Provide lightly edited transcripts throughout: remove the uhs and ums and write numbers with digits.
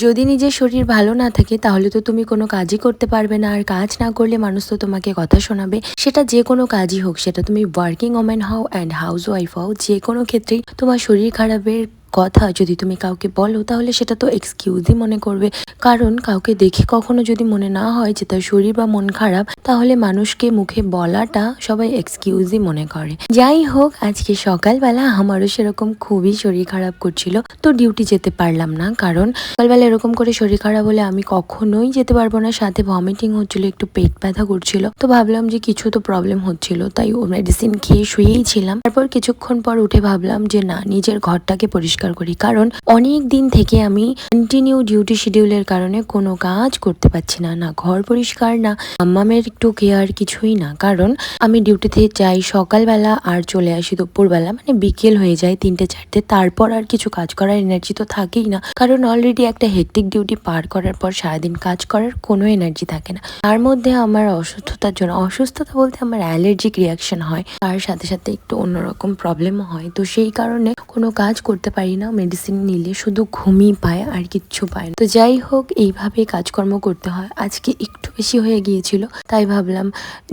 যদি নিজের শরীর ভালো না থাকে তাহলে তো তুমি কোনো কাজই করতে পারবে না, আর কাজ না করলে মানুষ তো তোমাকে কথা শোনাবে। সেটা যে কোনো কাজই হোক, সেটা তুমি ওয়ার্কিং ওম্যান হও অ্যান্ড হাউস ওয়াইফ হও, যে কোনো ক্ষেত্রেই তোমার শরীর খারাপের কথা যদি তুমি কাউকে বলো তাহলে সেটা তো এক্সকিউজই মনে করবে। কারণ কাউকে দেখে কখনো যদি মনে না হয় যে তার শরীর বা মন খারাপ, তাহলে মানুষকে মুখে বলাটা সবাই এক্সকিউজই মনে করে। যাই হোক, আজকে সকালবেলা আমারও সেরকম খুবই শরীর খারাপ করছিল, তো ডিউটি যেতে পারলাম না। কারণ সকালবেলা এরকম করে শরীর খারাপ হলে আমি কখনোই যেতে পারবো না, সাথে ভমিটিং হচ্ছিল, একটু পেট ব্যথা করছিল। তো ভাবলাম যে কিছু তো প্রবলেম হচ্ছিল, তাই ও মেডিসিন খেয়ে শুয়েই ছিলাম। তারপর কিছুক্ষণ পর উঠে ভাবলাম যে না, নিজের ঘরটাকে পরিষ্কার করি। কারণ অনেক দিন থেকে আমি কন্টিনিউ ডিউটি শিডিউলের কারণে কোনো কাজ করতে পারছি না, না ঘর পরিষ্কার, না মাম্মামের একটু কেয়ার, কিছুই না। কারণ আমি ডিউটিতে যাই সকালবেলা আর চলে আসি দুপুরবেলা, মানে বিকেল হয়ে যায় 3টে 4টে। তারপর আর কিছু কাজ করার এনার্জি তো থাকেই না, কারণ অলরেডি একটা হেক্টিক ডিউটি পার করার পর সারাদিন কাজ করার কোনো এনার্জি থাকে না। তার মধ্যে আমার অসুস্থতার জন্য, অসুস্থতা বলতে আমার অ্যালার্জিক রিয়াকশন হয়, তার সাথে সাথে একটু অন্যরকম প্রবলেমও হয়। তো সেই কারণে কোনো কাজ করতে পারি না, মেডিসিন নিলে শুধু ঘুমই পায় আর কিচ্ছু পায় না। তো যাই হোক, এইভাবে কাজকর্ম করতে হয়। আজকে একটু বেশি হয়ে গিয়েছিল, তাই ভাবলাম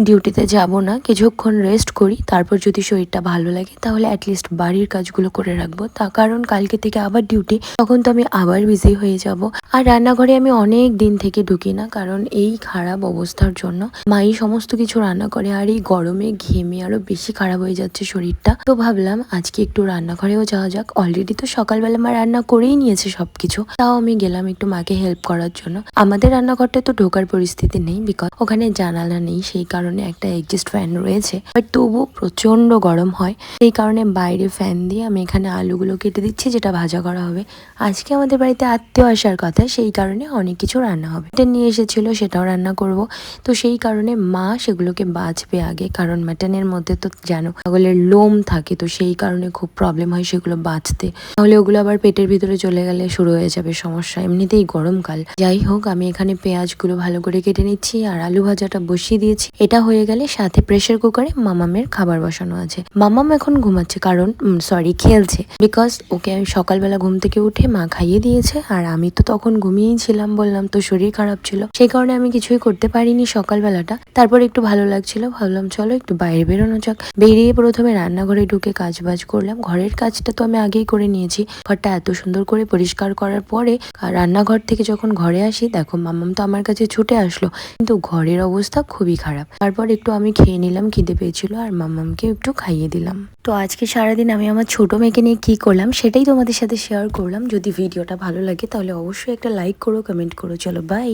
ডিউটিতে যাব না, কিছুক্ষণ রেস্ট করি, তারপর যদি শরীরটা ভালো লাগে তাহলে অ্যাটলিস্ট বাড়ির কাজগুলো করে রাখবো। তা কারণ কালকে থেকে আবার ডিউটি, তখন তো আমি আবার বিজি হয়ে যাব। আর রান্নাঘরে আমি অনেক দিন থেকে ঢুকি না, কারণ এই খারাপ অবস্থার জন্য মাই সমস্ত কিছু রান্না করে, আর এই গরমে ঘেমে আরো বেশি খারাপ হয়ে যাচ্ছে শরীরটা। তো ভাবলাম আজকে একটু রান্নাঘরেও যাওয়া যাক। অলরেডি তো সকালবেলা মা রান্না করেই নিয়েছে সবকিছু, তাও আমি গেলাম একটু মাকে হেল্প করার জন্য। আমাদের রান্নাঘরটা তো ঢোকার পরিস্থিতি নেই, বিকজ ওখানে জানালা নেই, সেই কারণে একটা এক্সস্ট ফ্যান রয়েছে, বাট তবু প্রচন্ড গরম হয়। সেই কারণে বাইরে ফ্যান দিয়ে আমি এখানে আলুগুলো কেটে দিচ্ছি, যেটা ভাজা করা হবে। আজকে আমাদের বাড়িতে আত্মীয় আসার কথা, সেই কারণে অনেক কিছু রান্না হবে। মাটন নিয়ে এসেছিল, সেটাও রান্না করব। তো সেই কারণে মা সেগুলোকে বাছবে আগে, কারণ মাটনের মধ্যে তো জানো ছাগলের লোম থাকে, তো সেই কারণে খুব প্রবলেম হয় সেগুলো বাছতে, তাহলে ওগুলো আবার পেটের ভিতরে চলে গেলে শুরু হয়ে যাবে সমস্যা, এমনিতেই গরমকাল। যাই হোক, আমি এখানে পেঁয়াজগুলো ভালো করে কেটে নিচ্ছি আর আলু ভাজাটা বসিয়ে দিয়েছি। এটা হয়ে গেলে সাথে প্রেসার কুকারে মামামের খাবার বসানো আছে। মামাম এখন ঘুমাচ্ছে, কারণ খেলছে, বিকজ ওকে আমি সকালবেলা ঘুম থেকে উঠে মা খাইয়ে দিয়েছে, আর আমি তো তখন ঘুমিয়েই ছিলাম, বললাম তো শরীর খারাপ ছিল, সেই কারণে আমি কিছুই করতে পারিনি সকালবেলাটা। তারপর একটু ভালো লাগছিল, ভাবলাম চলো একটু বাইরে বেরোনো যাক। বেরিয়ে প্রথমে রান্নাঘরে ঢুকে কাজ বাজ করলাম। ঘরের কাজটা তো আমি আগেই করে নিয়েছি, ঘরটা এত সুন্দর করে পরিষ্কার করার পরে রান্নাঘর থেকে যখন ঘরে আসি, দেখো মাম্মাম তো আমার কাছে ছুটে আসলো, কিন্তু ঘরের অবস্থা খুবই খারাপ। তারপর একটু আমি খেয়ে নিলাম, খিদে পেয়েছিল, আর মাম্মামকে একটু খাইয়ে দিলাম। তো আজকে সারাদিন আমি আমার ছোট মেয়েকে নিয়ে কি করলাম সেটাই তোমাদের সাথে শেয়ার করলাম। যদি ভিডিওটা ভালো লাগে তাহলে অবশ্যই একটা লাইক করো, কমেন্ট করো। চলো বাই।